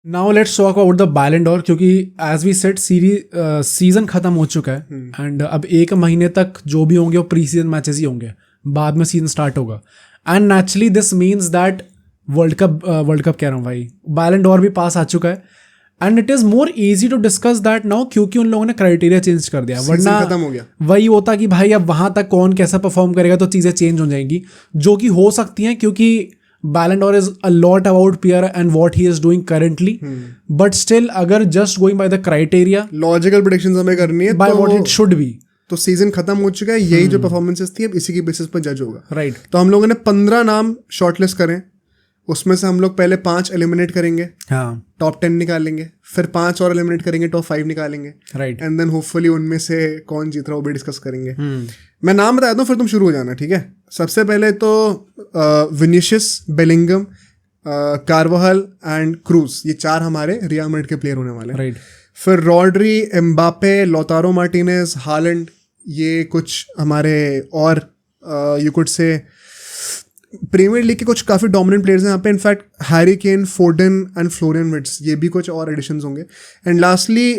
Now let's talk about the Ballon door, क्योंकि as we said season खत्म हो चुका है एंड अब एक महीने तक जो भी होंगे वो प्री सीजन मैचेस ही होंगे, बाद में सीजन स्टार्ट होगा and naturally this means that world cup कह रहा हूँ भाई, बैलन डोर भी पास आ चुका है and it is more easy to discuss that now, क्योंकि उन लोगों ने क्राइटेरिया चेंज कर दिया, वरना खत्म हो गया। वही होता कि भाई अब वहां तक कौन कैसा परफॉर्म करेगा तो चीजें चेंज हो जाएंगी, जो कि हो सकती हैं क्योंकि Ballon d'Or is a lot about Pierre and what he is doing currently, but still अगर just going by the criteria, logical predictions हमें करनी है by what it should be, तो सीजन खत्म हो चुका है, यही जो परफॉर्मेंसेस थी अब इसी की बेसिस पर जज होगा। राइट। तो हम लोगों ने 15 नाम शॉर्टलिस्ट करें, उसमें से हम लोग पहले 5 एलिमिनेट करेंगे, हाँ टॉप 10 निकालेंगे, फिर 5 और एलिमिनेट करेंगे, टॉप 5 निकालेंगे, राइट, एंड देन होपफुली उनमें से कौन जीत रहा है वो भी डिस्कस करेंगे। मैं नाम बता दूं फिर तुम शुरू हो जाना, ठीक है। सबसे पहले तो विनीशियस, बेलिंगम, कार्वाहल एंड क्रूज, ये 4 हमारे रियल मैड्रिड के प्लेयर होने वाले हैं। राइट। फिर Rodri, Mbappe, Lautaro Martinez, Haaland, ये कुछ हमारे और you could say Premier League के कुछ काफ़ी डोमिनेंट प्लेयर्स हैं यहाँ पे। In fact Harry Kane, Foden and Florian Wirtz, ये भी कुछ और एडिशंस होंगे। And lastly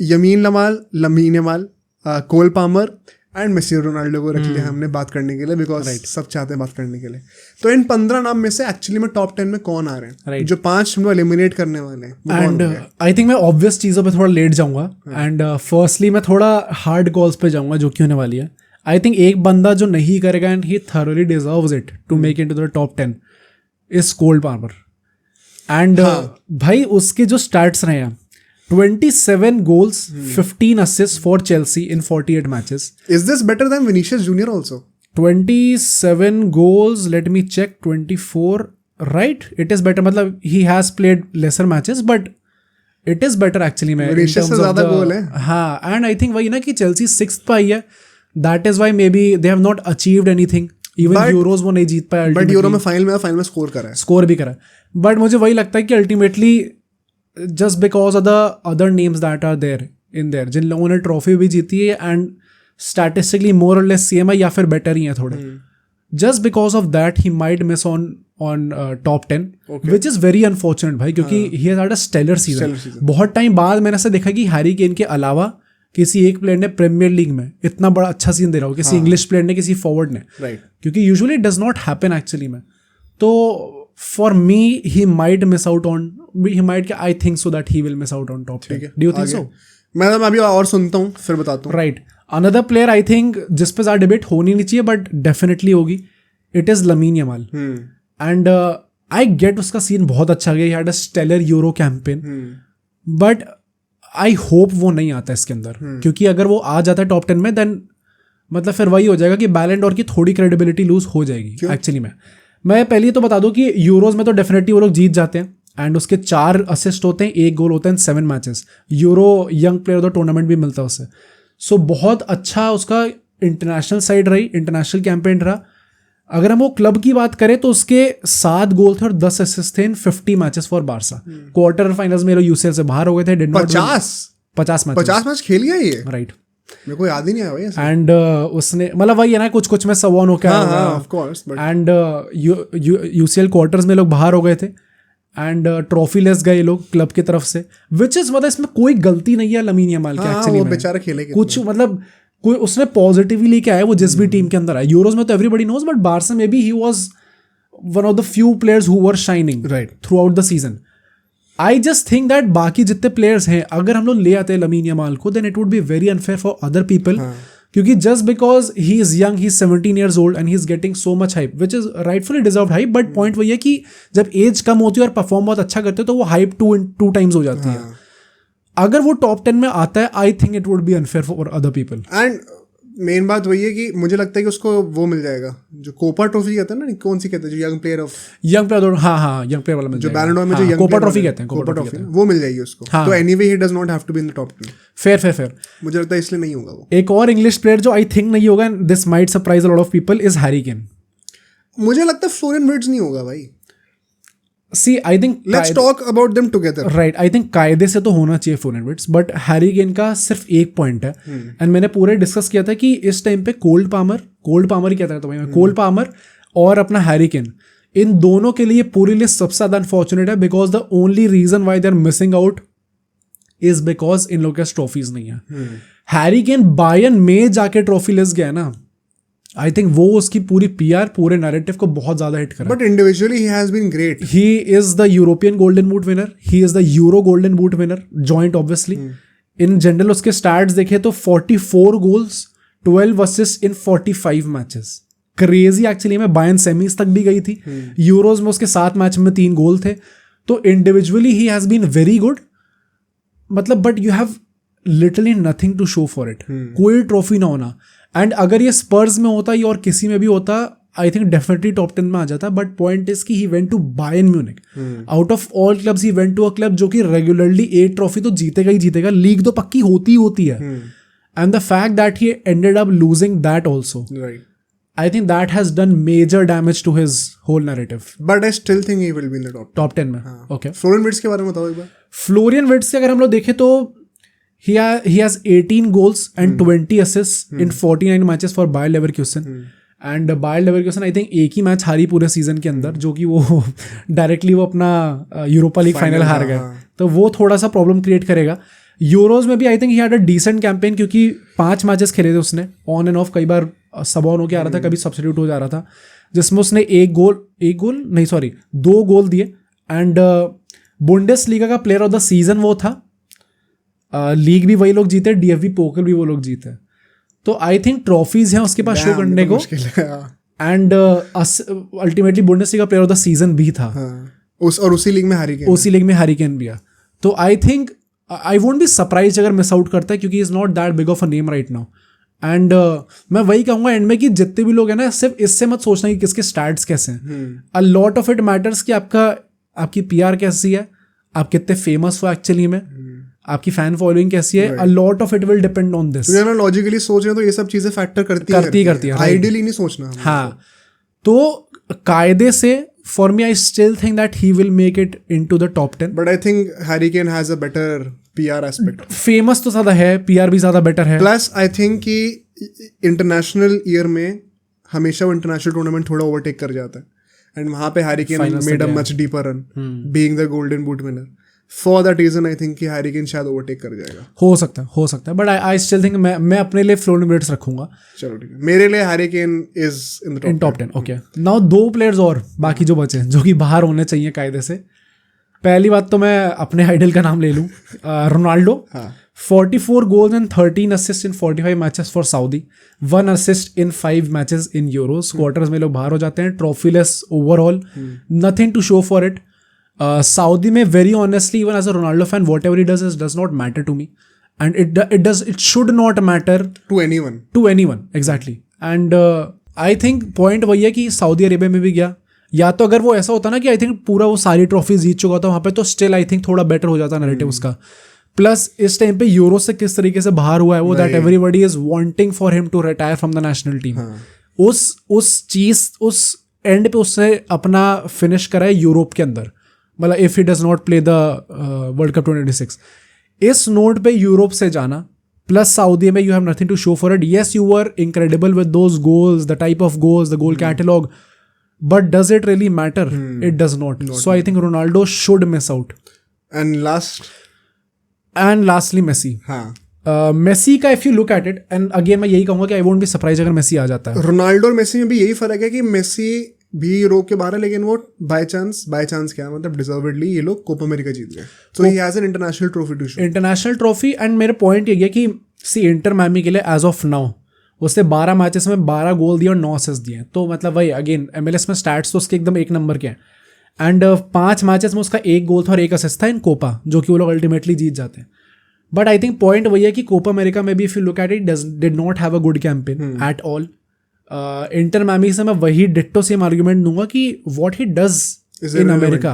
Lamine Yamal, Cole Palmer and Messi Ronaldo को रख लिया हमने बात करने के लिए, बिकॉज सब चाहते हैं बात करने के लिए। तो इन 15 नाम में से एक्चुअली में टॉप 10 में कौन आ रहे हैं, जो 5 हम लोग एलिमिनेट करने वाले हैं। एंड आई थिंक मैं ऑब्वियस चीज़ों पे थोड़ा लेट जाऊंगा एंड फर्स्टली मैं थोड़ा हार्ड कॉल्स पे जाऊंगा जो कि होने वाली है। आई थिंक एक बंदा जो नहीं करेगा and he thoroughly deserves it to make it to the top 10 is Cole Palmer. And भाई उसके जो स्टार्ट्स रहे हैं, 27 goals, 15 assists for Chelsea in 48 matches. Is this better than Vinicius Junior also? 27 goals, let me check, 24, right? It is better, मतलब he has played lesser matches, but it is better actually में। Vinicius से ज़्यादा गोल है। हाँ, and I think वही ना कि Chelsea 6th पे आई है, that is why maybe they have not achieved anything. Even Euros वो नहीं जीत पाया। But Euro में फाइनल में स्कोर करा है। स्कोर भी करा है। But मुझे वही लगता है कि ultimately just because of the other names that are there in there, जिन लोगों ने ट्रॉफी भी जीती है एंड स्टैटिस्टिकली मोर और लेस सेम है या फिर बेटर ही है थोड़े, just because of that he might miss on top 10, which is very unfortunate भाई, क्योंकि he has had a stellar season। बहुत टाइम बाद मैंने ऐसा देखा कि हैरी केन के अलावा किसी एक प्लेयर ने प्रीमियर लीग में इतना बड़ा अच्छा सीजन दे रहा हो, किसी इंग्लिश प्लेयर ने, किसी फॉरवर्ड ने, क्योंकि usually it does not happen actually में। तो for me he might miss out on, I think so that he will miss out on top 10. Do you think so? मैं अभी और सुनता हूँ फिर बताता हूँ। Right. Another player I think जिस पे ज़्यादा डिबेट होनी नहीं चाहिए but definitely होगी, it is lamin Yamal. And I get उसका सीन बहुत अच्छा गया, he had a stellar Euro campaign, but I hope वो नहीं आता इसके अंदर, क्योंकि अगर वो आ जाता है टॉप 10 में then मतलब फिर वही हो जाएगा कि बैलन डोर की थोड़ी क्रेडिबिलिटी लूज हो जाएगी एक्चुअली में। मैं पहले तो बता दूं कि यूरोज में तो डेफिनेटली वो लोग जीत जाते हैं एंड उसके 4 असिस्ट होते हैं, 1 गोल होता है इन 7 matches. Euro young player of the tournament भी मिलता है उससे। सो बहुत अच्छा उसका इंटरनेशनल साइड रही, इंटरनेशनल कैंपेन रहा। अगर हम वो क्लब की बात करें तो उसके 7 गोल थे और 10 असिस्ट थे इन 50 matches for Barça. Quarter finals में यूसीएल से बाहर हो गए थे। 50 मैच खेल गया ये, राइट? मेरे को याद ही नहीं आया भाई। एंड उसने मतलब वही है ना, कुछ में सवान होकर of course, and UCL quarters में लोग बाहर हो गए थे एंड ट्रॉफी लेस गए लोग क्लब की तरफ से, विच इज मतलब इसमें कोई गलती नहीं है लमीन यमाल की एक्चुअली में। बेचारा खेले कुछ मतलब कोई उसने पॉजिटिवली लेके आया वो जिस भी टीम के अंदर आया। यूरोज में तो एवरीबडी नोज, बट बारसा में भी he was one of the few players who were shining right through out the season. I just think that बाकी जितने प्लेयर्स हैं अगर हम लोग ले आते हैं लमीन यमाल को, then it would be very unfair for other people, क्योंकि just because he is young, he is 17 years old and he is getting so much hype which is rightfully deserved hype. But point वही है कि जब as कम होती है और perform बहुत अच्छा करते हैं तो वो हाइप 2 times हो जाती है। अगर वो टॉप 10 में आता है, I think it would be unfair for other people. And main बात वही है कि मुझे लगता है कि उसको वो मिल जाएगा जो कोपा ट्रॉफी कहते हैं ना, कौन सी कहते हैं, जो यंग प्लेयर हाँ यंग प्लेयर वाला मिल जाएगा। जो बैलन डोर में जो यंग कोपा ट्रॉफी कहते हैं, कोपा ट्रॉफी वो मिल जाएगी उसको। तो anyway he does not have to be in the top 10। Fair मुझे लगता है इसलिए नहीं होगा वो। एक और इंग्लिश प्लेयर जो आई थिंक नहीं होगा, this might surprise a lot of people, is Harry Kane. मुझे लगता है फ्लोरियन विर्ट्ज नहीं होगा भाई। See, I think let's talk about them together. Right, I think कायदे से तो होना चाहिए फ्लोरियन विर्ट्ज, बट हैरी केन का सिर्फ एक पॉइंट है एंड मैंने पूरे डिस्कस किया था कि इस टाइम पे कोल्ड पामर ही कहता था भाई मैं, कोल्ड पामर और अपना हैरी केन, इन दोनों के लिए पूरी लिस्ट सबसे ज्यादा अनफॉर्चुनेट है, because the only reason why they are missing out is because इन लोग के ट्रॉफीज नहीं है. हैरी केन बायर्न में जाके ट्रॉफी लिस्ट गया ना, आई थिंक वो उसकी पूरी पीआर पूरे नैरेटिव को बहुत ज्यादा हिट करा. But individually he has been great. He is the European golden boot winner, he is the Euro golden boot winner, joint obviously. In general उसके स्टैट्स देखे तो 44 goals, 12 assist in 45 matches. Crazy actually में. Bayern semis तक भी गई थी. Euros में उसके 7 मैच में 3 गोल थे. तो individually he has been very good. मतलब but you have literally nothing to show for it. कोई ट्रॉफी ना होना. एंड अगर ये स्पर्स में होता या और किसी में भी होता, आई थिंक डेफिनेटली टॉप 10 में आ जाता. बट पॉइंट इज कि he went to Bayern Munich. Out of all clubs he went to a club जो कि रेगुलरली 8 ट्रॉफी तो जीतेगा ही जीतेगा. लीग तो पक्की होती ही होती है. And the fact that he ended up losing that also, I think that has done major damage to his whole narrative. But I still think he will be in the top 10 में. Okay. Florian Wirtz के बारे में बताओ एक बार. Florian Wirtz के अगर हम लोग देखें तो he has 18 goals and 20 assists in 49 matches for Bayer Leverkusen. And Bayer Leverkusen I think एक ही मैच हारी पूरे सीजन के अंदर, जो कि वो डायरेक्टली वो अपना यूरोपा लीग फाइनल हार गए. तो वो थोड़ा सा प्रॉब्लम क्रिएट करेगा. यूरोज में भी I think he had a decent campaign, क्योंकि 5 मैचेस खेले थे उसने ऑन एंड ऑफ. कई बार सब ऑन होके आ रहा था, कभी सब्स्टिट्यूट हो जा रहा था, जिसमें उसने 2 गोल दिए. एंड बुंडेसलीगा का प्लेयर ऑफ द सीजन वो था. लीग भी वही लोग जीते, डीएफबी पोकल भी वो लोग जीते. तो आई थिंक ट्रॉफीज हैं उसके पास शो करने को. And ultimately Bundesliga player of the season भी था. और उसी लीग में हैरीकेन भी है. तो I think I won't be surprise अगर मिस आउट करता है, क्योंकि is not that big of a name right now. And मैं वही कहूंगा एंड में कि जितने भी लोग हैं ना, सिर्फ इससे मत सोचना कि किसके स्टैट्स कैसे हैं. अ लॉट ऑफ इट मैटर्स कि आपकी पीआर कैसी है, आप कितने फेमस हो एक्चुअली में, आपकी फैन फॉलोइंग कैसी है. अ lot of it will depend on this. Logically सोच रहे हो तो ये सब चीजें फैक्टर करती है. आइडियली नहीं सोचना. हाँ, तो कायदे से for me I still think that he will make it into the top 10. But I think Harry Kane has a better PR aspect. Famous तो ज़्यादा है, PR भी ज़्यादा better है. Plus I think कि international year में हमेशा वो international tournament थोड़ा overtake कर जाता है. And वहाँ पे Harry Kane made a much deeper run, being the golden boot winner. For that reason I think कि Harry Kane शायद overtake कर जाएगा. हो सकता है. But I still think मैं अपने लिए Florian Wirtz रखूंगा. चलो ठीक है. मेरे लिए Harry Kane is in the top 10. Okay. Now 2 players और बाकी जो बचे जो कि बाहर होने चाहिए कायदे से. पहली बात तो मैं अपने आइडल का नाम ले लूँ, Ronaldo. 44 goals and 13 assists in 45 matches for Saudi. 1 assist in 5 matches in Euros. Quarters में लोग बाहर हो जाते हैं. Trophyless overall. Nothing to show for it. Saudi में very honestly, even as a Ronaldo fan, whatever he does not matter to me, and it should not matter to anyone. Exactly. And I think point वही है कि Saudi Arabia में भी गया, या तो अगर वो ऐसा होता ना कि आई थिंक पूरा वो सारी ट्रॉफी जीत चुका था वहाँ पे, तो स्टिल आई थिंक थोड़ा बेटर हो जाता नैरेटिव उसका. प्लस इस टाइम पे यूरो से किस तरीके से बाहर हुआ है वो, that everybody is wanting for him to retire from the national team. उस चीज उस एंड पे उसने अपना फिनिश करा है यूरोप के अंदर. मतलब if he does not play the World Cup 2026, इस नोट पे यूरोप से जाना प्लस सऊदी में you have nothing to show for it. Yes you were incredible with those goals, the type of goals, the goal catalogue, but does it really matter? It does not. So I think Ronaldo should miss out. And lastly Messi. Messi का if you look at it, and again मैं यही कहूंगा कि I won't be surprise अगर Messi आ जाता है. Ronaldo और Messi में भी यही फर्क है कि मेसी भी यूरोप के बाहर है, लेकिन वो बाय चांस क्या मतलब डिजर्वेडली ये लोग कोपा अमेरिका जीत गए. So he has an international trophy to show. International trophy. And मेरा पॉइंट ये है कि सी इंटर मामी के लिए एज ऑफ नाउ उसने 12 मैचेस में 12 गोल दिए और 9 असिस्ट दिए. तो मतलब वही अगेन MLS में स्टैट्स तो उसके एकदम 1 नंबर के हैं. एंड 5 मैचेस में उसका 1 गोल था और 1 असिस्ट था इन कोपा, जो कि वो लोग अल्टीमेटली जीत जाते हैं. बट आई थिंक पॉइंट वही है कि कोपा अमेरिका में भी if you look at it did not have a good campaign at all. Inter मामी से मैं वही डिट्टो सेम आर्ग्यूमेंट दूंगा कि what he does in America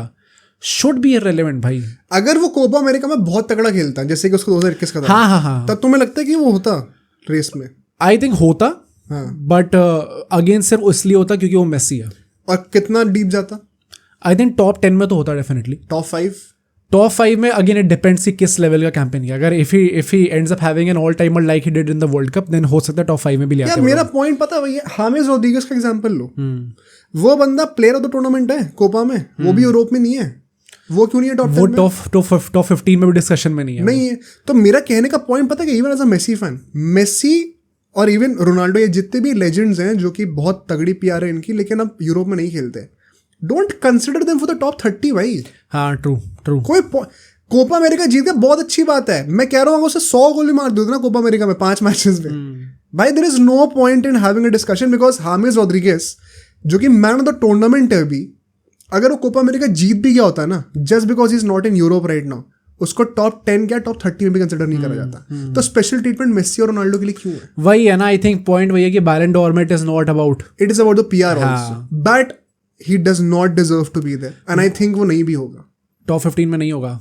should be irrelevant भाई. अगर वो कोपा अमेरिका में बहुत तगड़ा खेलता है जैसे कि उसको 2021 का था, हाँ, तब तुम्हें लगता है कि वो होता रेस में? आई थिंक होता, बट अगेन सिर्फ इसलिए होता क्योंकि वो मेसी है. और कितना डीप जाता? आई थिंक टॉप 10 में तो होता डेफिनेटली. टॉप 5 टॉप 5 में अगेन इट डिपेंड्स कि किस लेवल का कैंपेन किया. अगर if he ends up having an all timer like he did in the World Cup, then हो सकता है टॉप 5 में भी ले आते यार हैं. मेरा पॉइंट पता है भैया, हामिस रोड्रिगेज का एग्जांपल लो. वो बंदा प्लेयर ऑफ द टूर्नामेंट है कोपा में, वो भी यूरोप में नहीं है. वो क्यों नहीं है टॉप 10 में? वो टॉप 15 में भी डिस्कशन में नहीं है. नहीं है. तो मेरा कहने का पॉइंट पता है कि even as a Messi fan, Messi और इवन रोनाल्डो, ये जितने भी लेजेंड्स हैं जो कि बहुत तगड़ी पीआर है इनकी, लेकिन अब यूरोप में नहीं खेलते. Don't consider them for the top 30 भाई. हाँ ट्रू. कोई कोपा अमेरिका जीत गया, बहुत अच्छी बात है. मैं कह रहा हूँ उसे 100 गोली मार दो ना कोपा अमेरिका में 5 मैचेस में. भाई there is no point in having a discussion, because James Rodriguez जो कि मैन ऑफ द टूर्नामेंट है अभी, अगर वो कोपा अमेरिका जीत भी गया होता है ना, just because he is not in Europe right now, उसको टॉप 10 क्या टॉप 30 में भी कंसिडर नहीं करा जाता. तो स्पेशल ट्रीटमेंट मेसी और रोनाल्डो के लिए क्यों है? वही है ना. आई थिंक पॉइंट वही है कि बैलन डोर में it is not about, it is about the PR also, but he does not deserve to be there, and I think वो नहीं भी होगा. टॉप 15 में नहीं होगा,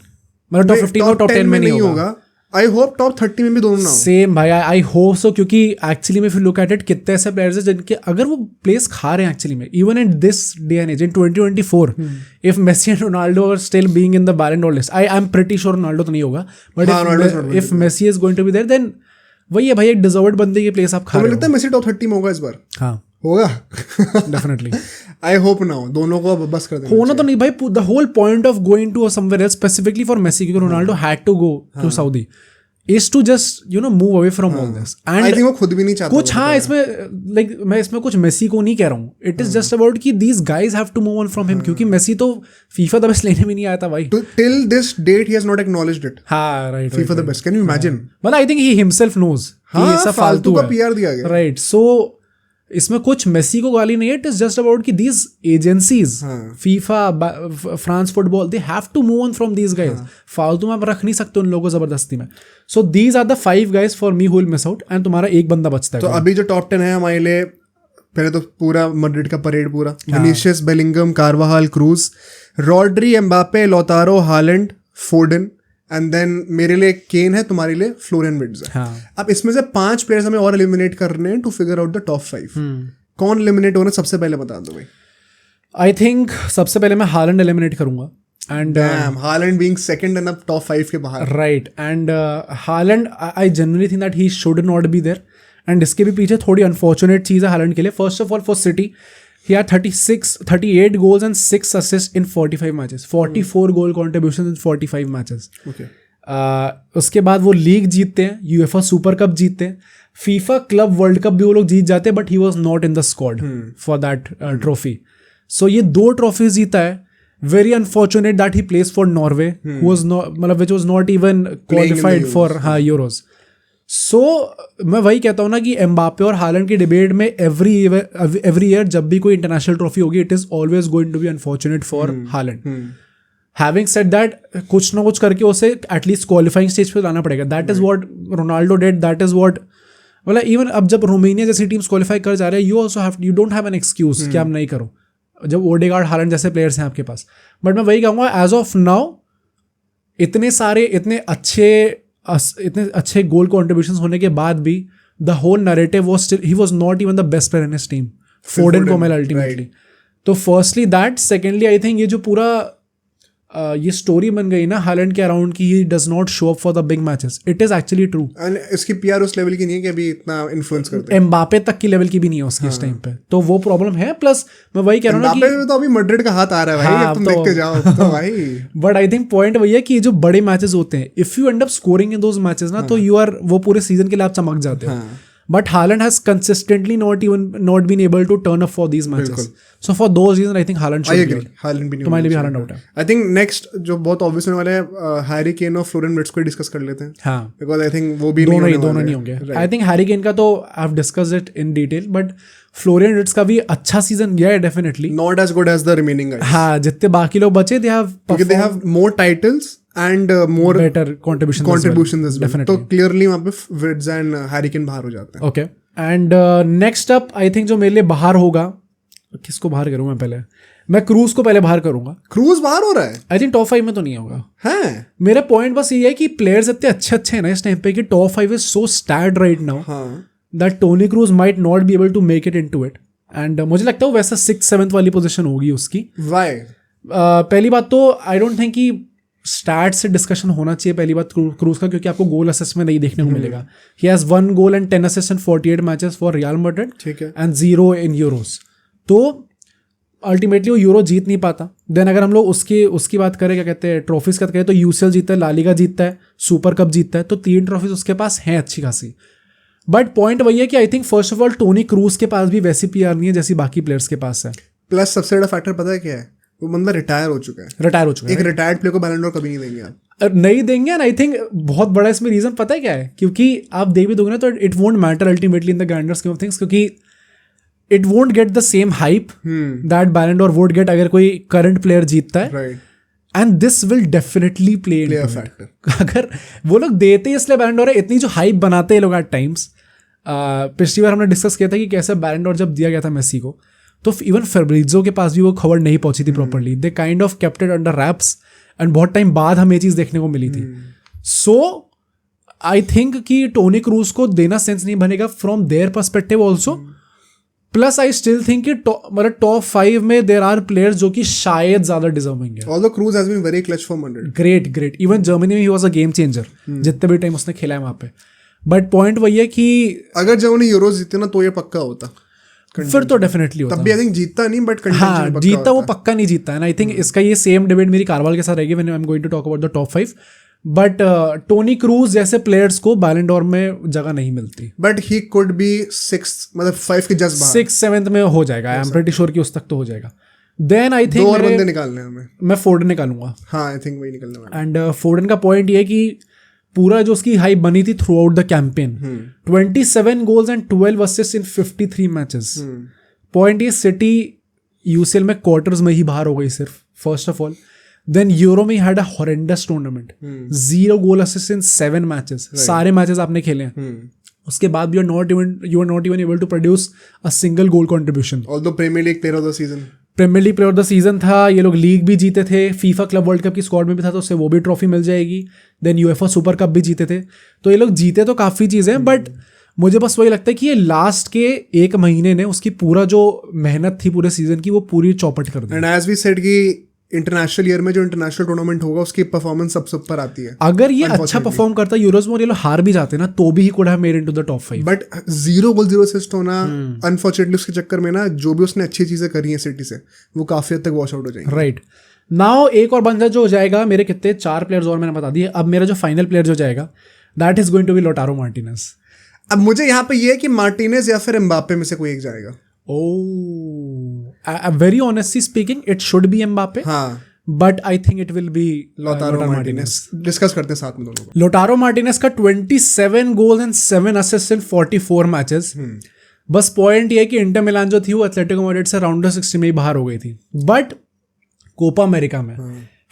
मतलब टॉप 15 और टॉप 10 में नहीं होगा. आई होप टॉप 30 में भी दोनों ना हो. सेम भाई, आई होप सो, क्योंकि एक्चुअली में फिर लुक एट इट, कितने ऐसे प्लेयर्स हैं जिनके अगर वो प्लेस खा रहे हैं एक्चुअली में, even in this day and as in 2024, if Messi and Ronaldo are still being in the Ballon d'Or list, I am pretty sure Ronaldo तो नहीं होगा, but if Messi is going to be there, then वही है भाई, एक deserved बंदे की place आप खा रहे हो. मुझे लगता है मेसी टॉप 30 में होगा इस बार. हाँ होगा डेफिनेटली. आई होप ना हो, दोनों को अब बस कर देना होना तो नहीं भाई. The whole point of going to somewhere else specifically for Messi, क्योंकि Ronaldo had to go to Saudi, is to just move away from all this. And I think वो खुद भी नहीं चाहता कुछ. हाँ इसमें like मैं इसमें कुछ मेसी को नहीं कह रहा हूँ. It is just about कि these guys have to move on from him, क्योंकि मेसी तो FIFA the best लेने में नहीं आया था भाई. Till this date he has not acknowledged it. हाँ right. FIFA the best. Can you imagine? Well I think he himself knows. हाँ ये सब फालतू का PR दिया गया. Right. So इसमें कुछ मेसी को गाली नहीं है. इट इज जस्ट अबाउट कि these agencies, FIFA, France football, they have to move on from these guys. फालतू में आप रख नहीं सकते उन लोगों को जबरदस्ती में. So these are the 5 guys for me who will miss out, and तुम्हारा एक बंदा बचता है. तो अभी जो टॉप 10 है हमारे लिए, पहले तो पूरा मैड्रिड का परेड पूरा, Vinicius, Bellingham, Carvajal, Kroos, Rodri, Mbappe, Lautaro, Haaland, Foden, and then मेरे लिए केन है, तुम्हारे लिए फ्लोरियन विर्ट्ज है. हाँ. अब इसमें से 5 प्लेयर्स हमें और एलिमिनेट करने हैं to figure out the top 5. कौन एलिमिनेट होना सबसे पहले बता दो भाई. आई थिंक सबसे पहले मैं हालैंड एलिमिनेट करूंगा. And Haaland being second in top 5 के बाहर. Right. And Haaland, I generally think that he should not be there. And इसके भी पीछे थोड़ी अनफॉर्चुनेट चीज़ है हालैंड के लिए. First of all for city, he had 38 goals and 6 assists in 45 matches. 44 goal contributions in 45 matches. Okay. उसके बाद वो लीग जीतते हैं, यूएफए सुपर कप जीतते हैं, फीफा क्लब वर्ल्ड कप भी वो लोग जीत जाते हैं, but he was not in the squad for that trophy. So ये 2 ट्रॉफीज जीता है. Very unfortunate that he plays for Norway, मतलब which was not even qualified for Euros. So मैं वही कहता हूँ ना कि एम्बापे और हालैंड की डिबेट में एवरी ईयर जब भी कोई इंटरनेशनल ट्रॉफी होगी, it is always going to be unfortunate for Haaland. Having said that, कुछ ना कुछ करके उसे एटलीस्ट क्वालिफाइंग स्टेज पे लाना पड़ेगा. That is what Ronaldo did, that is what, मतलब इवन अब जब रोमानिया जैसी टीम्स क्वालिफाई कर जा रहे हैं, you don't have an excuse कि आप नहीं करो, जब ओडेगार्ड, हालैंड जैसे प्लेयर्स हैं आपके पास. बट मैं वही कहूँगा, एज ऑफ नाउ इतने सारे इतने अच्छे गोल कॉन्ट्रीब्यूशंस होने के बाद भी the whole narrative was still he was not even the best player in his team. Foden को मिला अल्टीमेटली. तो firstly that, secondly I think ये जो पूरा ये स्टोरी बन गई ना हालैंड के अराउंड की, ही does not show up for the big matches, it is actually true. And इसकी पीआर उस लेवल की नहीं है कि अभी इतना इन्फ्लुएंस करते हैं. एम्बापे तक की लेवल की भी नहीं है उसकी इस टाइम पे, तो वो प्रॉब्लम है. प्लस मैं वही कह रहा हूँ ना कि एम्बापे में तो अभी मैड्रिड का हाथ आ रहा है भाई. तुम देखते जाओ तो भाई. बट आई थिंक पॉइंट वही है कि जो बड़े मैचेस होते हैं, if you and up scoring in those matches ना, तो यू आर, वो पूरे सीजन के लिए आप चमक जाते हो. But Haaland has consistently not been able to turn up for these matches. So for those reasons, I think Haaland should be out. Haaland भी नहीं. तुम्हारे लिए भी Haaland out है. I think next जो बहुत obvious होने वाले हैं, हैरी केन और फ्लोरियन विर्ट्ज को डिस्कस कर लेते हैं. हाँ. Because I think वो भी दोनों नहीं होंगे. I think हैरी केन का तो I've discussed it in detail, but Florian Wirtz का भी अच्छा सीजन गया है definitely. Not as good as the remaining guys. हाँ, जितने बाकी लोग बचे, they have more titles and more better contributions as well. Definitely. तो clearly वहाँ पे विर्ट्ज एंड हैरी केन बाहर हो जाते हैं. Okay. And next up I think जो मेरे लिए बाहर होगा, किसको बाहर करूँ मैं पहले? मैं क्रूज को पहले बाहर करूंगा. क्रूज बाहर हो रहा है? आई थिंक टॉप 5 में तो नहीं होगा. है मेरा पॉइंट बस ये है कि प्लेयर्स इतने अच्छे हैं ना इस टाइम पे कि top 5 is so starred right now that Toni Kroos might not be able to make it into it. And मुझे लगता है वो वैसा 6th-7th वाली पोजीशन होगी उसकी. व्हाई? पहली बात तो आई डोंट थिंक कि स्टैट से डिस्कशन होना चाहिए पहली बात क्रूज का, क्योंकि आपको गोल असिस्ट में नहीं देखने को मिलेगा. He has 1 goal and 10 assists in 48 matches for Real Madrid ठीक है. And 0 in Euros. तो अल्टीमेटली वो यूरो जीत नहीं पाता. देन अगर हम लोग उसकी बात करें, क्या कहते हैं, ट्रॉफीज का करें, तो यूसीएल जीतता है, ला लीगा जीतता है, सुपर कप जीतता है. तो 3 ट्रॉफीज उसके पास हैं अच्छी खासी. बट पॉइंट वही है कि I think first of all Toni Kroos के पास भी वैसी पीआर नहीं है जैसी बाकी प्लेयर्स के पास है. प्लस सबसे बड़ा फैक्टर पता है क्या है, वो बंदा रिटायर हो चुका है. एक रिटायर्ड प्लेयर को बैलन डोर कभी नहीं देंगे आप. नहीं देंगे. एंड आई थिंक बहुत बड़ा इसमें रीजन पता है क्या है, क्योंकि आप दे भी दोगे ना तो it won't matter ultimately in the grander scheme of things, क्योंकि it won't get the same hype that Ballon d'Or would get अगर कोई करंट प्लेयर जीतता है. Right. And this will definitely play a factor. अगर वो लोग देते हैं इसलिए बैलन डोर है, इतनी जो हाइप बनाते हैं लोग एट टाइम्स. पिछली बार हमने डिस्कस किया था कि कैसे बैलन डोर जब दिया गया था मेसी को, तो इवन फेब्रिजो के पास भी वो खबर नहीं पहुंची थी properly. They kind of kept it under raps and बहुत टाइम बाद हमें ये चीज़ देखने को मिली थी. सो आई थिंक कि टोनी क्रूज को देना सेंस नहीं बनेगा from their perspective also. Plus I still think कि मतलब टॉप 5 में देर आर प्लेयर्स जो कि शायद ज्यादा डिजर्विंग है. Although Kroos has been very clutch for Madrid. Great. Even Germany में he was a game changer जितने भी टाइम उसने खेला है वहां पे. बट पॉइंट वही है कि अगर जर्मनी यूरोज जीते ना तो ये पक्का होता. फिर तो डेफिनेटली होता. तब भी आई थिंक जीतता नहीं, बट हाँ जीतता वो पक्का नहीं जीतता. एंड आई थिंक इसका ये सेम डिबेट मेरी कारवाल के साथ रहेगी when I am going to talk about the top 5. But Toni Kroos जैसे प्लेयर्स को बैलन डोर में जगह नहीं मिलती. But he could be 6th, मतलब 5 के जस्ट बाहर. 6th 7th में हो जाएगा. आई एम प्रीटी श्योर कि उस तक तो हो जाएगा. देन आई थिंक 2 और बंदे निकालने हैं हमें. मैं फोर्डन निकालूंगा. हाँ आई थिंक वही निकलने वाला. एंड फोर्डन का पॉइंट ये है कि पूरा जो उसकी हाइप बनी थी throughout the campaign, 27 goals and 12 assists in 53 matches. Point ये सिटी यूसीएल में क्वार्टर्स में ही बाहर हो गई सिर्फ, first of all. Then Euro में had a horrendous tournament, 0 goal assists in 7 matches. सारे मैचेस आपने खेले हैं. उसके बाद भी you are not even able to produce a single goal contribution. Although Premier League player of the season, premiere League player of the season था. ये लोग लीग भी जीते थे, फीफा क्लब वर्ल्ड कप की स्क्वाड में भी था तो उससे वो भी ट्रॉफी मिल जाएगी. देन यूएफए सुपर कप भी जीते थे. तो ये लोग जीते तो काफ़ी चीज़ें, बट मुझे बस वही लगता है कि ये लास्ट के 1 महीने ने उसकी पूरा जो मेहनत थी पूरे सीजन की वो पूरी चौपट कर दी. एंड एज वी सेड कि इंटरनेशनल ईयर में जो इंटरनेशनल टूर्नामेंट होगा उसकी परफॉर्मेंस सबसे ऊपर आती है. अगर ये अच्छा परफॉर्म करता यूरोज में और ये लोग हार भी जाते ना तो भी he could have made into the top 5. But 0 goal 0 assist होना अनफॉर्चुनेटली उसके चक्कर में ना जो भी उसने अच्छी चीजें करी हैं सिटी से वो काफी हद तक वॉश आउट हो जाएंगे. राइट. नाउ एक और बंदा जो हो जाएगा, मेरे कितने 4 प्लेयर्स और मैंने बता दिए. अब मेरा जो फाइनल प्लेयर जो जाएगा that is going to be Lautaro Martinez. अब मुझे यहाँ पे ये है कि मार्टिनेज या फिर एम्बापे में से कोई एक जाएगा. Oh, very honestly speaking it should be Mbappe. हाँ, but I think it will be Lautaro Martinez. Discuss करते हैं साथ में दोनों को. लोटारो मार्टिनेज का 27 goals and 7 assists in 44 matches. बस पॉइंट ये है कि इंटर मिलान जो थी वो एथलेटिको मैड्रिड से राउंड ऑफ 16 में ही बाहर हो गई थी. बट कोपा अमेरिका में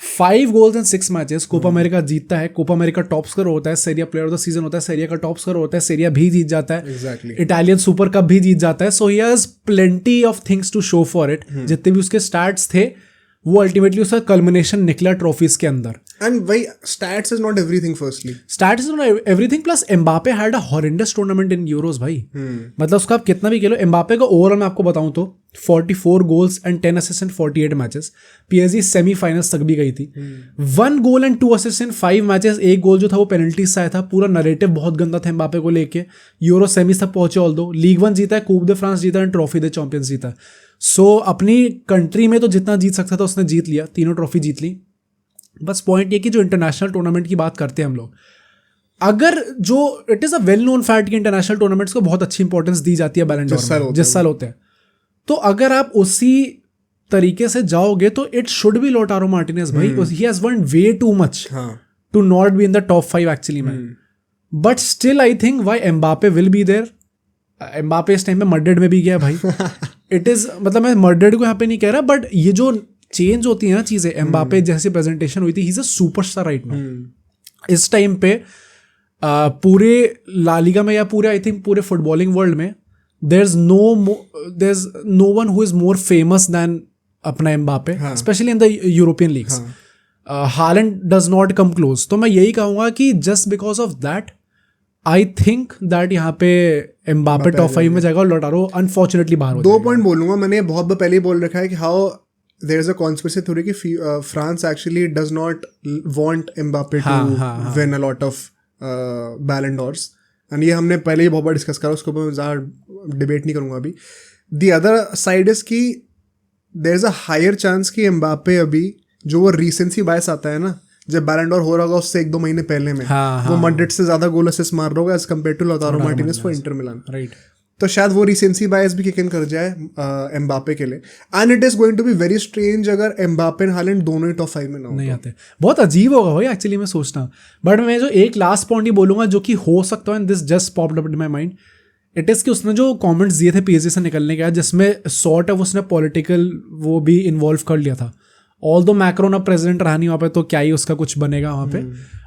5 goals and 6 matches Copa America जीतता है. कोपा अमेरिका टॉप स्कोर होता है, Serie player of the season होता है, सेरिया का टॉप स्कोर होता है, सेरिया भी जीत जाता है, इटालियन सुपर कप भी जीत जाता है. So he has plenty of things to show for it. जितने भी उसके स्टार्ट्स थे वो अल्टीमेटली उसका कल्मिनेशन निकला ट्रॉफीज के अंदर. एंड भाई stats is not everything. Firstly stats is not everything. Plus Mbappe had a horrendous tournament in euros भाई. मतलब उसका आप कितना भी खेलो, एम्बापे का ओवरऑल मैं आपको बताऊं तो 44 goals and 10 assists in 48 matches. PSG semifinals तक भी गई थी. 1 goal and 2 assists in 5 matches. एक गोल जो था वो पेनल्टी से आया था. पूरा नरेटिव बहुत गंदा था एम्बापे को लेके. यूरो सेमीज तक पहुंचे. ऑल्दो लीग 1 जीता है, कूप दे फ्रांस जीता है, ट्रॉफी दे चैंपियंस जीता. सो अपनी कंट्री में तो जितना जीत सकता था उसने जीत लिया, तीनों ट्रॉफी जीत ली. बस पॉइंट ये कि जो इंटरनेशनल टूर्नामेंट की बात करते हैं हम लोग, अगर जो it is a well known fact कि इंटरनेशनल टूर्नामेंट्स को बहुत अच्छी इंपॉर्टेंस दी जाती है बैलेंस डोर जिस साल होते हैं. तो अगर आप उसी तरीके से जाओगे तो it should be Lautaro Martinez भाई. He has worn way too much to not be in the top 5 actually में. But still I think why Mbappe will be there. Mbappe इस टाइम में मैड्रिड में भी गया भाई. इट इज मतलब मैं मैड्रिड को यहाँ पे नहीं कह रहा, बट ये जो चेंज होती है ना चीजें, एम्बापे जैसी प्रेजेंटेशन हुई थी, ही is a superstar right now. इस टाइम पे पूरे ला लीगा में या पूरे आई थिंक पूरे फुटबॉलिंग वर्ल्ड में there's no one who is more famous than अपना Mbappe, especially in the European leagues. Haaland does not come close. तो मैं यही कहूँगा कि just because of that I think that यहाँ पे एम्बापे टॉप 5 में जाएगा और लोटारो अनफॉर्चुनेटली बाहर हो जाएगा. 2 पॉइंट बोलूंगा, मैंने बहुत पहले ही बोल रखा है कि how there is a conspiracy theory कि France actually does not want Mbappe to win a lot of Ballon d'Ors, and ये हमने पहले ही बहुत बार डिस्कस करा, उसको मैं ज़्यादा डिबेट नहीं करूँगा अभी. द अदर साइड इज कि there is a higher chance कि एम्बापे अभी जो वो रीसेंसी बायस आता है ना, जब बैलन डॉर हो रहा होगा उससे 1-2 महीने पहले में, वो मैड्रिड से ज़्यादा गोल असिस्ट मार रहा होगा as compared to Lautaro Martinez for Inter Milan. Right. तो शायद वो रिसेंसी बायस भी किक इन कर जाए एम्बापे के लिए. And it is going to be very strange अगर एम्बापे एंड हालैंड दोनों ही टॉप 5 में ना हो. नहीं आते, बहुत अजीब होगा भाई एक्चुअली मैं सोचना. बट मैं जो एक लास्ट पॉइंट ही बोलूंगा जो कि हो सकता है, and this just popped up in my mind, it is कि उसने जो कमेंट्स दिए थे पीएसजी से निकलने के बाद, जिसमें सॉर्ट ऑफ उसने पॉलिटिकल वो भी इन्वॉल्व कर लिया था. ऑल दो मैक्रोन अब प्रेसिडेंट रहा नहीं वहाँ पे, तो क्या ही उसका कुछ बनेगा वहाँ पे.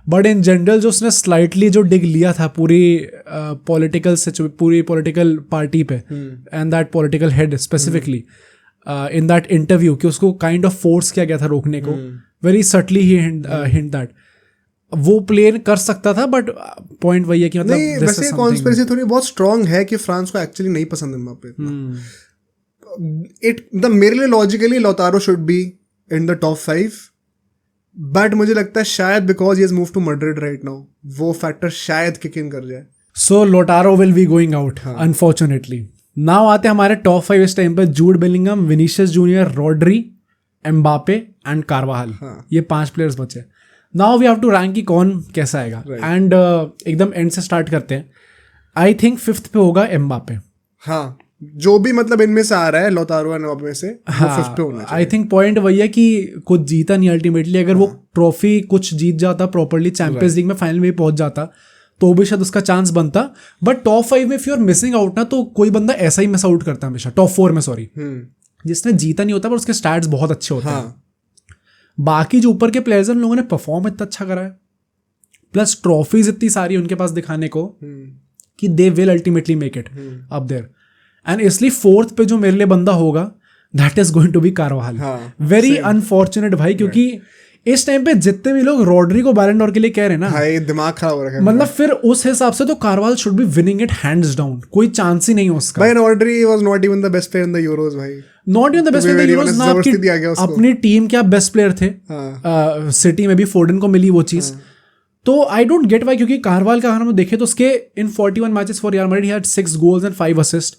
बट इन जनरल जो उसने स्लाइटली जो डिग लिया था पूरी पूरी पॉलिटिकल पार्टी पे and that political head specifically in that interview, कि उसको काइंड ऑफ फोर्स किया गया था रोकने को. Very subtly he hint that वो प्ले कर सकता था. बट पॉइंट वही है कि मतलब नहीं, वैसे कॉन्स्पिरेसी थोड़ी बहुत स्ट्रांग है कि फ्रांस को एक्चुअली नहीं पसंद एम्बापे. मेरे लिए logically Lautaro should be in the top 5, but मुझे लगता है शायद because he has move to Madrid right now, वो फैक्टर शायद किक इन कर जाए. So Lautaro will be going out unfortunately. Now आते हैं हमारे टॉप 5 इस टाइम पे. Jude Bellingham, Vinicius Junior, Rodri, Mbappe and Carvajal. ये 5 प्लेयर्स बचे. Now we have to rank कि कौन कैसा आएगा. एंड एकदम एंड से स्टार्ट करते हैं. आई थिंक 5th पे होगा एम्बापे. हाँ, जो भी मतलब इनमें से आ रहा है लौतारो एंड एम्बापे में से, वो 5th पे होना चाहिए. आई थिंक पॉइंट वही है कि कुछ जीता नहीं अल्टीमेटली. अगर वो ट्रॉफी कुछ जीत जाता प्रॉपरली, चैंपियंस लीग में फाइनल में पहुंच जाता, तो भी शायद उसका चांस बनता. बट टॉप 5 में if you are missing out ना, तो कोई बंदा ऐसा ही मिस आउट करता है हमेशा. टॉप 4 में सॉरी, जिसने जीता नहीं होता पर उसके स्टैट्स बहुत अच्छे होते हैं. बाकी जो ऊपर के प्लेयर्स हैं उन लोगों ने परफॉर्म इतना अच्छा करा है, प्लस ट्रॉफीज इतनी सारी उनके पास दिखाने को कि they will ultimately make it up there. And इसलिए 4th पे जो मेरे लिए बंदा होगा that is going to be Carvajal. Very unfortunate भाई, क्योंकि इस टाइम पे जितने भी लोग रॉड्री को बैलन डॉर के लिए कह रहे हैं ना, भाई दिमाग खराब हो रहा है. मतलब फिर उस हिसाब से तो Carvajal should be winning it hands down. कोई चांस ही नहीं है उसका. भाई Rodri was not even the best player in the Euros. भाई not even the best player in the Euros ना. अपनी टीम के आप बेस्ट प्लेयर थे. सिटी में भी फोर्डन को मिली वो चीज. तो आई डोंट गेट वाई, क्योंकि कार्वाल का अगर हम देखें तो उसके इन 41 matches for Real Madrid he had 6 goals and 5 assist.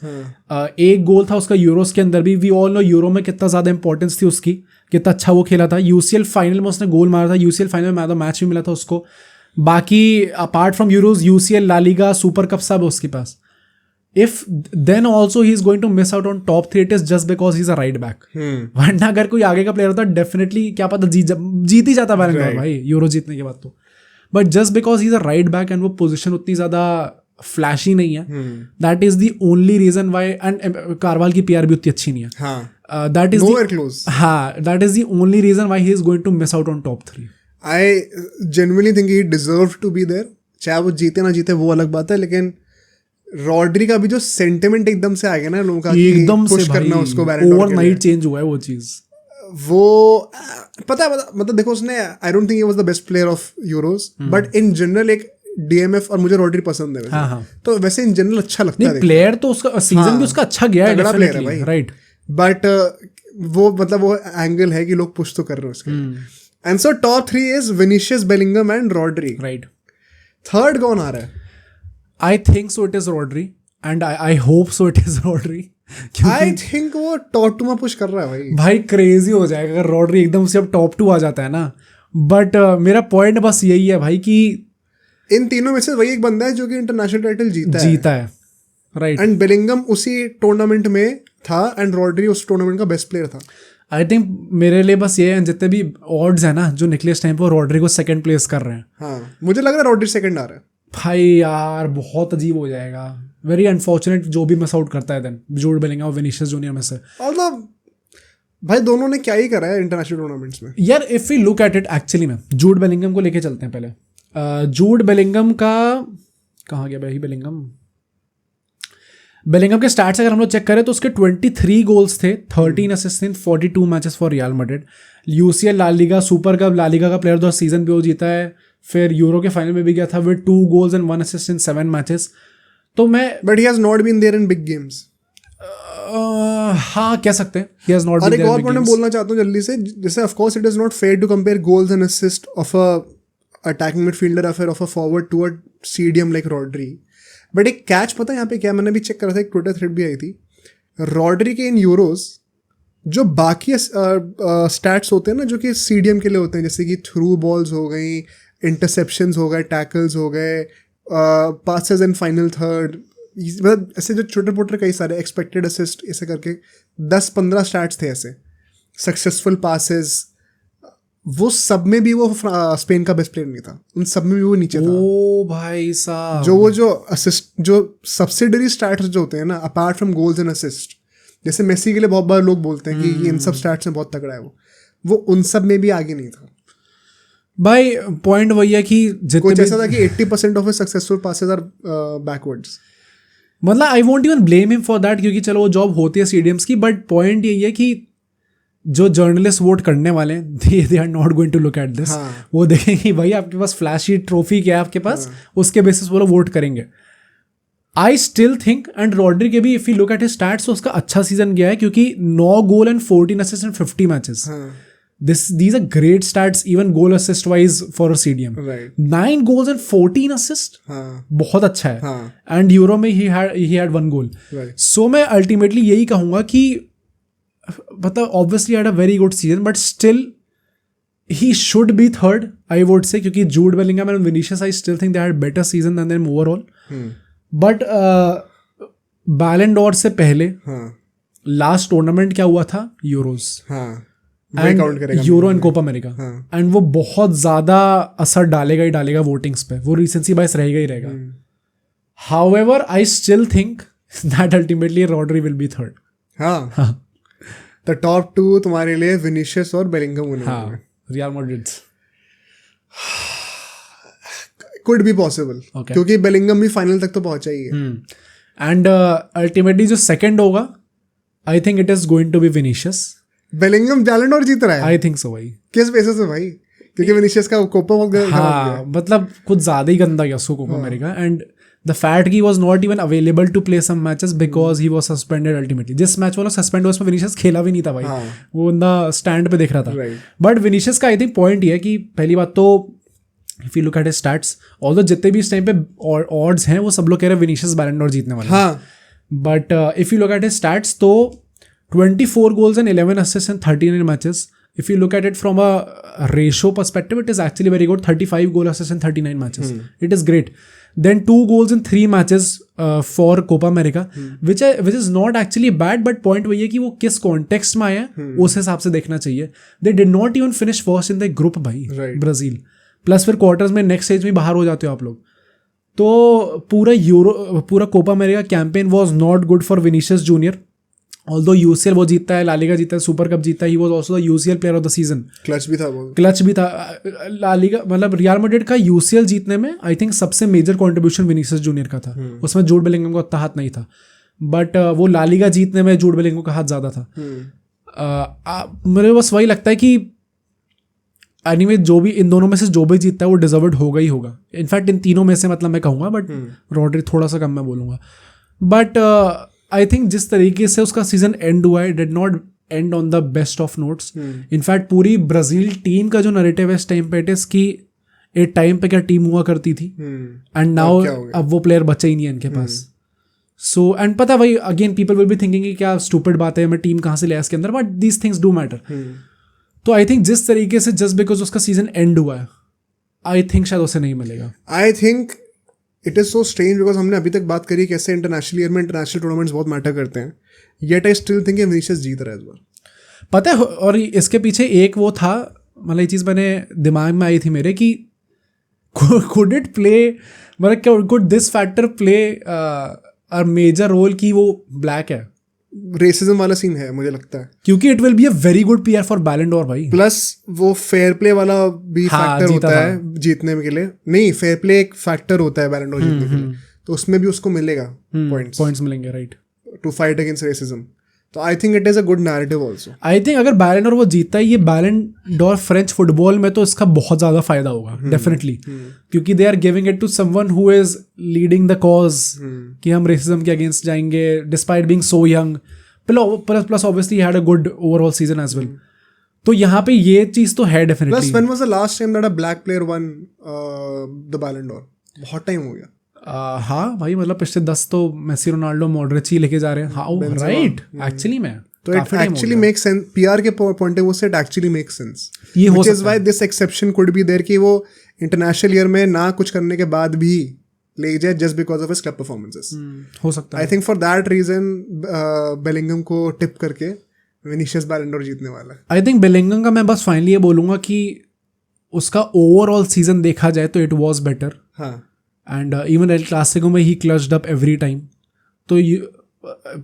एक गोल था उसका यूरोस के अंदर भी. वी ऑल नो यूरो में कितना ज्यादा इंपॉर्टेंस थी उसकी, कितना अच्छा वो खेला था. यूसीएल फाइनल में उसने गोल मारा था. यूसीएल फाइनल में मैन ऑफ द मैच भी मिला था उसको. बाकी apart from Euros, UCL, La Liga, Super Cup सब है उसके पास. If then also he is going to miss out on top 3, it is just because he's a right back. वरना अगर कोई आगे का प्लेयर होता डेफिनेटली क्या पता जीत ही जाता बैलन डॉर भाई यूरो जीतने के बाद तो. But just because he is a right back and वो पोजीशन उतनी ज्यादा फ्लैशी नहीं है, that is the only reason why. And Carvajal की पीआर भी उतनी अच्छी नहीं है. That is that is the only reason why he is going to miss out on top 3. I genuinely think he deserve to be there. चाहे वो जीते ना जीते वो अलग बात है, लेकिन रॉड्री का भी जो सेंटिमेंट एकदम से आ गया ना लोगों का, एकदम पुश से करना उसको ओवरनाइट चेंज हुआ है वो चीज. वो पता मतलब देखो उसने, I don't think he was the best player of euros, but in general एक डीएमएफ, और मुझे रॉड्री पसंद है वैसे. तो वैसे इन जनरल अच्छा लगता है. प्लेयर तो उसका सीजन भी उसका अच्छा गया है, प्लेयर है भाई, राइट. बट वो मतलब वो एंगल है कि लोग पुश तो कर रहे हैं उसके. And so top 3 is Vinicius, Bellingham and Rodri. Right. Third कौन आ रहा है? I think so it is Rodri and I hope so it is Rodri. I think वो टॉप 2 में पुश कर रहा है भाई क्रेजी हो जाएगा अगर रॉड्री एकदम से अब टॉप 2 आ जाता है ना. बट मेरा पॉइंट बस यही है भाई कि इन तीनों में से वही एक बंदा है जो कि इंटरनेशनल टाइटल जीता है. राइट. एंड बेलिंगम उसी टूर्नामेंट में था एंड रॉड्री उस टूर्नामेंट का बेस्ट प्लेयर था. आई थिंक मेरे लिए बस ये है, जितने भी ऑड्स है ना जो निकले इस टाइम पर, रॉड्री को सेकंड प्लेस कर रहे हैं. हाँ, मुझे लग रहा है रॉड्री सेकंड आ रहा है. भाई यार बहुत अजीब हो जाएगा. वेरी अनफॉर्चुनेट जो भी मिस आउट करता है देन जूड बेलिंगम और विनीशियस जूनियर में से. मतलब भाई दोनों ने क्या ही करा है इंटरनेशनल टूर्नामेंट्स में यार. If we look at it actually में जूड बेलिंगम को लेके चलते हैं पहले. जूड बेलिंगम का कहाँ गया भाई? बेलिंगम के स्टैट्स अगर हम लोग चेक करें तो उसके 23 गोल्स थे, 13 assist in 42 matches for Real Madrid. UCL, La Liga, Super Cup, La Liga का प्लेयर ऑफ सीजन भी वो जीता है. फिर यूरो के फाइनल में भी गया था with 2 goals and 1 assist in 7 matches. तो मैं but he has not been there in big games. हाँ कह सकते हैं, he has not और been एक there और in big पॉइंट मैं games. बोलना चाहता हूँ जल्दी से, जैसे of course it is not fair to compare goals and assist of a attacking midfielder और of a forward to a CDM like Rodri, but एक कैच पता है यहाँ पे क्या, मैंने भी चेक करा था, एक ट्विटर थ्रेड भी आई थी, रॉड्री के इन यूरोज जो बाकी स्टैट्स होते हैं ना जो कि सीडीएम के लिए होते हैं, जैसे कि थ्रू बॉल्स हो गई, इंटरसेप्शंस हो गए, टैकल्स हो गए, पासेस इन फाइनल थर्ड, मतलब ऐसे जो छोटे मोटे कई सारे एक्सपेक्टेड असिस्ट ऐसे करके 10-15 स्टैट्स थे ऐसे, सक्सेसफुल पासेस, वो सब में भी वो स्पेन का बेस्ट प्लेयर नहीं था, उन सब में भी वो नीचे था। ओ भाई साहब, जो असिस्ट जो सब्सिडरी स्टैट्स जो होते हैं ना apart from goals and assist, जैसे मेसी के लिए बहुत बार लोग बोलते हैं कि इन सब स्टैट्स में बहुत तगड़ा है वो उन सब में भी आगे नहीं था भाई। पॉइंट वही है कि कुछ ऐसा था कि 80% of successful passes are backwards. मतलब I won't even blame him for that, क्योंकि चलो वो जॉब होती है सीडीएम्स की, बट पॉइंट यही है कि जो जर्नलिस्ट वोट करने वाले हैं they are not going to look at this. वो देखेंगे कि भाई आपके पास फ्लैशी ट्रॉफी क्या है आपके पास, उसके बेसिस वो लोग वोट करेंगे। आई स्टिल थिंक, एंड रॉड्री के भी if you look at his stats, उसका अच्छा सीजन गया है क्योंकि 9 goal and 14 assist in 50 matches. These are great stats even goal assist wise for a CDM. Right. 9 goals and 14 assist, बहुत अच्छा है। And यूरो में he had 1 goal. Right. So मैं ultimately यही कहूँगा कि मतलब obviously had a very good season, but still he should be third, I would say, क्योंकि Jude Bellingham and Vinicius, I still think they had better season than them overall. But Ballon d'Or से पहले last tournament क्या हुआ था? Euros. Euro and Copa America, and वो बहुत ज्यादा असर डालेगा ही डालेगा वोटिंग्स पे, वो रिसेंसी बायस रहेगा ही रहेगा। However I still think that ultimately Rodri will be third. हाँ, द टॉप 2 तुम्हारे लिए विनीशियस और बेलिंगम होने वाले हैं। Real Madrid could be possible, क्योंकि बेलिंगम भी फाइनल तक तो पहुंचा ही है। एंड अल्टीमेटली जो सेकंड होगा, I think it is going to be Vinicius. Bellingham Ballon d'Or जीत रहा है, आई थिंक सो भाई। किस बेसिस पे भाई? क्योंकि विनीशियस का कोपा हो गया। हाँ, मतलब कुछ ज्यादा ही गंदा गया उसको Copa America, and the fact he was not even available to play some matches because he was suspended ultimately. जिस मैच वाला सस्पेंड हुआ उसमें विनीशियस खेला भी नहीं था भाई, वो बंदा स्टैंड पे देख रहा था। बट विनीशियस का आई थिंक पॉइंट ये है कि पहली बात तो if you look at his stats, although जितने भी इस टाइम पे ऑड्स हैं वो सब लोग कह रहे हैं विनीशियस बैलन डोर जीतने वाला है, but if you look at his stats तो 24 goals and 11 assists in 39 matches. If you look at it from a ratio perspective, it is actually very good. 35 goal assists in 39 matches. It is great. Then 2 goals in 3 matches for Copa America, which is not actually bad, but point वही है कि वो किस context में आए हैं उस हिसाब से देखना चाहिए। They did not even finish first in the group भाई, ब्राजील। प्लस फिर क्वार्टर्स में नेक्स्ट स्टेज में बाहर हो जाते हो आप लोग। तो पूरा Copa America campaign was not good for Vinicius Junior. Although UCL वो जीतता है, ला लीगा जीतता है, सुपर कप जीतता है, he was also the UCL player of the season. Clutch भी था ला लीगा, मतलब रियल मैड्रिड का यूसीएल जीतने में आई थिंक सबसे मेजर कंट्रीब्यूशन विनीशियस जूनियर का था। उसमें जूड बेलिंगम का उतना हाथ नहीं था, बट वो ला लीगा जीतने में जूड बेलिंगम का हाथ ज्यादा था। मुझे बस वही लगता है कि एनीवे जो भी इन दोनों में से जो भी जीतता है वो डिजर्व्ड होगा ही होगा। इनफैक्ट इन तीनों में से मतलब मैं कहूँगा, बट रॉड्री थोड़ा सा कम मैं बोलूँगा। बट आई थिंक जिस तरीके से उसका सीजन एंड हुआ है, did not and on the best of notes. In fact पूरी ब्राजील टीम का जो नैरेटिव है इस टाइम पे, इट इज कि एक टाइम पे क्या टीम हुआ करती थी, एंड नाउ अब वो प्लेयर बचा ही नहीं है इनके पास। सो एंड पता भाई again people will be thinking कि क्या स्टूपिड बात है, मैं टीम कहाँ से ले इसके अंदर, but these things do matter. तो आई थिंक जिस तरीके से जस्ट बिकॉज उसका सीजन एंड हुआ है, आई थिंक शायद उसे नहीं मिलेगा। I think it is so strange because हमने अभी तक बात करी कैसे इंटरनेशनल ईयर में इंटरनेशनल टूर्नामेंट्स बहुत मैटर करते हैं, yet I still think Vinicius जीत रहा है इस बार। पता है, और इसके पीछे एक वो था, मतलब ये चीज़ मैंने दिमाग में आई थी मेरे कि कुड इट प्ले, मतलब क्या could this factor play a major role कि वो ब्लैक है। रेसिज्म वाला सीन है मुझे लगता है, क्योंकि it will be a very good PR for बैलन डोर भाई। प्लस वो फेयर प्ले वाला भी फैक्टर होता है जीतने के लिए। नहीं, फेयर प्ले एक फैक्टर होता है बैलन डोर जीतने के लिए, तो उसमें भी उसको मिलेगा पॉइंट्स मिलेंगे, right, to fight against racism. तो I think it is a good narrative also. I think अगर बैलन डोर वो जीतता है, ये बैलन डोर फ्रेंच फुटबॉल में, तो इसका बहुत ज्यादा फायदा होगा डेफिनेटली, क्योंकि they are giving it to someone who is leading the cause कि हम रेसिज्म के अगेंस्ट जाएंगे despite being so young. Plus obviously had a good overall season as well. तो यहाँ पे ये चीज तो है definitely. Plus when was the last time that a black player won the Ballon d'Or? बहुत टाइम हो गया. हाँ भाई, मतलब पिछले 10 तो मेसी, रोनाल्डो, मॉड्रिच ही लेके जा रहे हैं. हाँ राइट, एक्चुअली में तो it actually makes sense. PR के पॉइंट ऑफ व्यू से इट एक्चुअली मेक्स सेंस. ये हो सकता है, which is why this exception could be there कि वो इंटरनेशनल ईयर में ना कुछ करने के बाद भी ले जाए just because of his club performances. हो सकता है. I think for that reason Bellingham को टिप करके विनीशियस बैलन डोर जीतने वाला है. आई थिंक बेलिंगम का मैं बस फाइनली ये बोलूंगा कि उसका ओवरऑल सीजन देखा जाए तो इट वाज बेटर. हाँ. एंड इवन एल क्लासिको में ही क्लच्ड अप एवरी टाइम. तो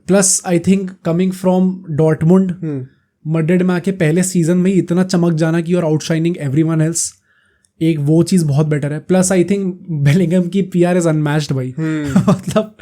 plus I think coming from Dortmund, Madrid में आके पहले सीजन में ही इतना चमक जाना कि you are outshining everyone else, एक वो चीज़ बहुत बेटर है. प्लस आई थिंक बेलिंगम की पीआर इज अनमैच्ड भाई. मतलब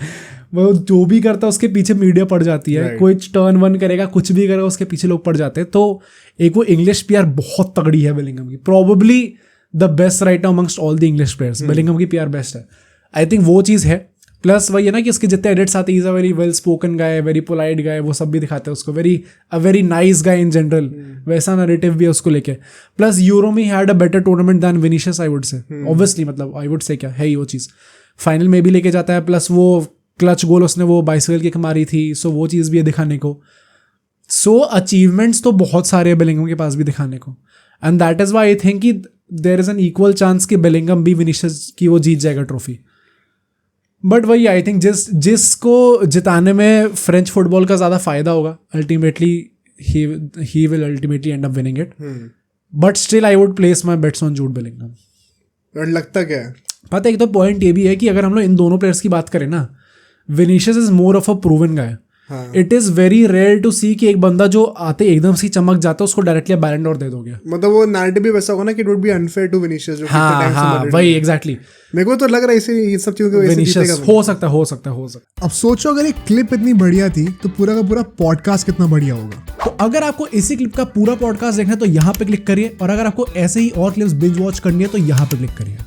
वो जो भी करता है उसके पीछे मीडिया पड़ जाती है. कोई टर्न वन करेगा, कुछ भी करेगा, उसके पीछे लोग पड़ जाते हैं. तो एक वो इंग्लिश पीआर बहुत तगड़ी है बेलिंगम की. Probably the best right now amongst all the English players. Bellingham की पीआर बेस्ट है. आई थिंक वो चीज़ है. प्लस वही है ना कि उसके जितने एडिट्स आते हैं, is a very well spoken guy, very polite guy, वो सब भी दिखाते हैं उसको. Very nice guy in general. वैसा नैरेटिव भी है उसको लेके. प्लस यूरो में had a better tournament than Vinicius I would say. Obviously मतलब आई वुड से क्या है ही वो चीज़. फाइनल में भी लेके जाता है. प्लस वो क्लच गोल उसने वो बाइसिकल किक मारी थी, सो वो चीज़ भी है दिखाने को. सो अचीवमेंट्स तो बहुत सारे हैं बेलिंगम के पास भी दिखाने को. And that is why I think कि there is an equal chance कि बेलिंगम भी विनीशियस की वो जीत जाएगा ट्रॉफी. बट वही आई थिंक जिसको जिताने में फ्रेंच फुटबॉल का ज़्यादा फायदा होगा, ultimately he will ultimately end up winning it. But still I would place my bets on Jude Bellingham. लगता क्या है पता है, एक तो पॉइंट ये भी है कि अगर हम लोग इन दोनों प्लेयर्स की बात करें ना, Vinicius is more of a proven guy. It is very rare to see कि एक बंदा जो आते एकदम से चमक जाता है उसको डायरेक्टली बैलन डोर दे दोगे. मतलब वो नैरेटिव भी वैसा होगा ना कि it would be unfair to Vinicius. हाँ, वही एग्जैक्टली. मेरे को तो लग रहा है इसे ये सब चीजों की वजह से हो सकता है. अब सोचो अगर एक क्लिप इतनी बढ़िया थी तो पूरा का पूरा पॉडकास्ट कितना बढ़िया होगा. तो अगर आपको इसी क्लिप का पूरा पॉडकास्ट देखना है तो यहाँ पे क्लिक करिए, और अगर आपको ऐसे ही और क्लिप्स बिंज वॉच करनी है तो यहाँ पे क्लिक करिए.